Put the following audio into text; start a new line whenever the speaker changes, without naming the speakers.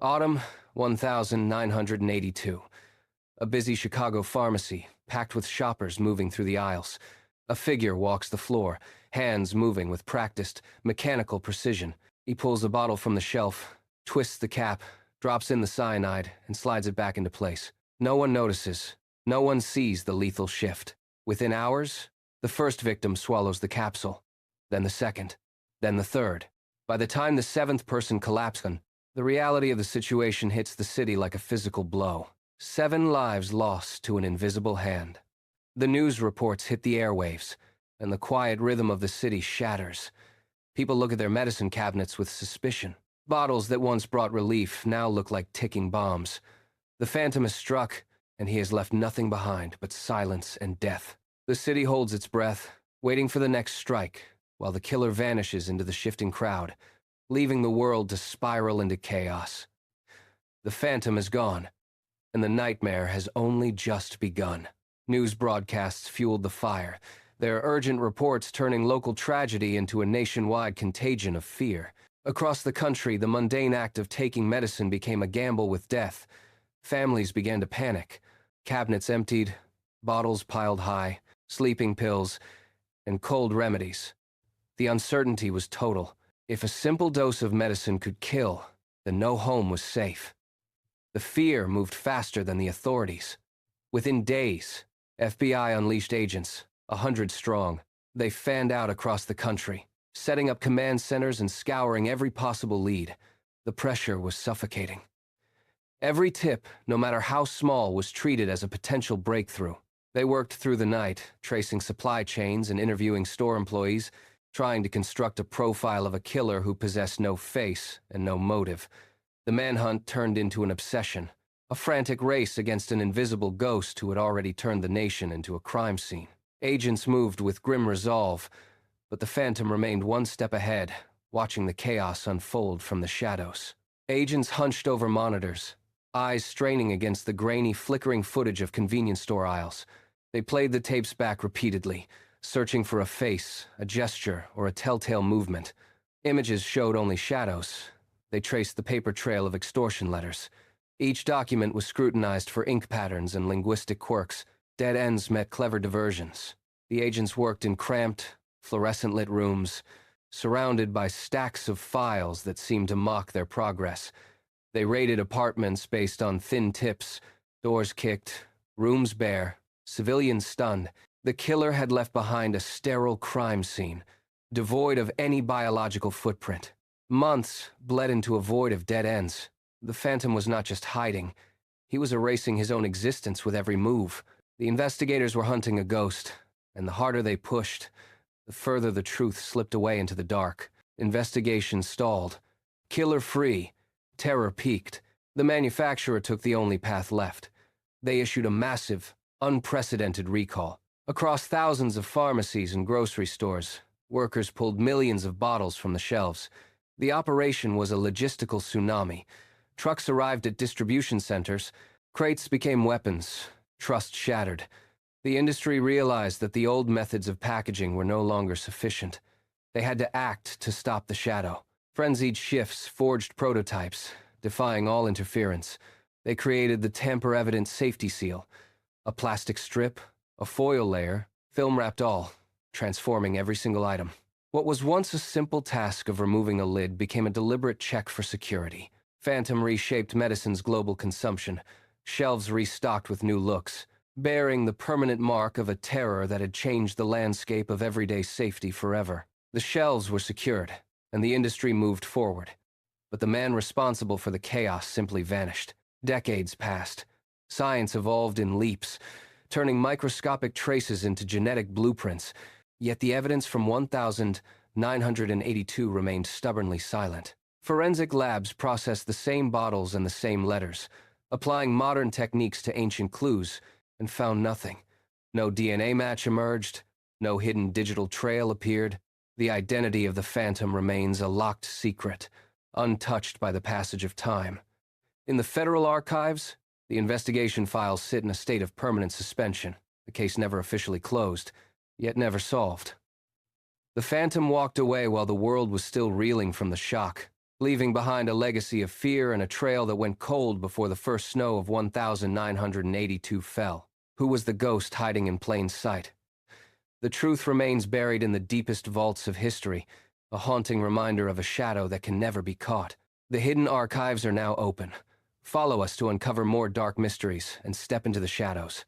Autumn 1982. A busy Chicago pharmacy, packed with shoppers moving through the aisles. A figure walks the floor, hands moving with practiced, mechanical precision. He pulls a bottle from the shelf, twists the cap, drops in the cyanide, and slides it back into place. No one notices. No one sees the lethal shift. Within hours, the first victim swallows the capsule, then the second, then the third. By the time the seventh person collapses, the reality of the situation hits the city like a physical blow. 7 lives lost to an invisible hand. The news reports hit the airwaves, and the quiet rhythm of the city shatters. People look at their medicine cabinets with suspicion. Bottles that once brought relief now look like ticking bombs. The Phantom has struck, and he has left nothing behind but silence and death. The city holds its breath, waiting for the next strike, while the killer vanishes into the shifting crowd, leaving the world to spiral into chaos. The Phantom is gone, and the nightmare has only just begun. News broadcasts fueled the fire, their urgent reports turning local tragedy into a nationwide contagion of fear. Across the country, the mundane act of taking medicine became a gamble with death. Families began to panic. Cabinets emptied, bottles piled high, sleeping pills, and cold remedies. The uncertainty was total. If a simple dose of medicine could kill, then no home was safe. The fear moved faster than the authorities. Within days, FBI unleashed agents, 100 strong. They fanned out across the country, setting up command centers and scouring every possible lead. The pressure was suffocating. Every tip, no matter how small, was treated as a potential breakthrough. They worked through the night, tracing supply chains and interviewing store employees, trying to construct a profile of a killer who possessed no face and no motive. The manhunt turned into an obsession, a frantic race against an invisible ghost who had already turned the nation into a crime scene. Agents moved with grim resolve, but the Phantom remained one step ahead, watching the chaos unfold from the shadows. Agents hunched over monitors, eyes straining against the grainy, flickering footage of convenience store aisles. They played the tapes back repeatedly, searching for a face, a gesture, or a telltale movement. Images showed only shadows. They traced the paper trail of extortion letters. Each document was scrutinized for ink patterns and linguistic quirks. Dead ends met clever diversions. The agents worked in cramped, fluorescent-lit rooms, surrounded by stacks of files that seemed to mock their progress. They raided apartments based on thin tips, doors kicked, rooms bare, civilians stunned. The killer had left behind a sterile crime scene, devoid of any biological footprint. Months bled into a void of dead ends. The Phantom was not just hiding. He was erasing his own existence with every move. The investigators were hunting a ghost, and the harder they pushed, the further the truth slipped away into the dark. Investigation stalled. Killer free. Terror peaked. The manufacturer took the only path left. They issued a massive, unprecedented recall. Across thousands of pharmacies and grocery stores, workers pulled millions of bottles from the shelves. The operation was a logistical tsunami. Trucks arrived at distribution centers. Crates became weapons. Trust shattered. The industry realized that the old methods of packaging were no longer sufficient. They had to act to stop the shadow. Frenzied shifts forged prototypes, defying all interference. They created the tamper-evident safety seal, a plastic strip, a foil layer, film-wrapped all, transforming every single item. What was once a simple task of removing a lid became a deliberate check for security. Phantom reshaped medicine's global consumption, shelves restocked with new looks, bearing the permanent mark of a terror that had changed the landscape of everyday safety forever. The shelves were secured, and the industry moved forward. But the man responsible for the chaos simply vanished. Decades passed. Science evolved in leaps, turning microscopic traces into genetic blueprints, yet the evidence from 1982 remained stubbornly silent. Forensic labs processed the same bottles and the same letters, applying modern techniques to ancient clues, and found nothing. No DNA match emerged, no hidden digital trail appeared. The identity of the Phantom remains a locked secret, untouched by the passage of time. In the federal archives, the investigation files sit in a state of permanent suspension, the case never officially closed, yet never solved. The Phantom walked away while the world was still reeling from the shock, leaving behind a legacy of fear and a trail that went cold before the first snow of 1982 fell. Who was the ghost hiding in plain sight? The truth remains buried in the deepest vaults of history, a haunting reminder of a shadow that can never be caught. The hidden archives are now open. Follow us to uncover more dark mysteries and step into the shadows.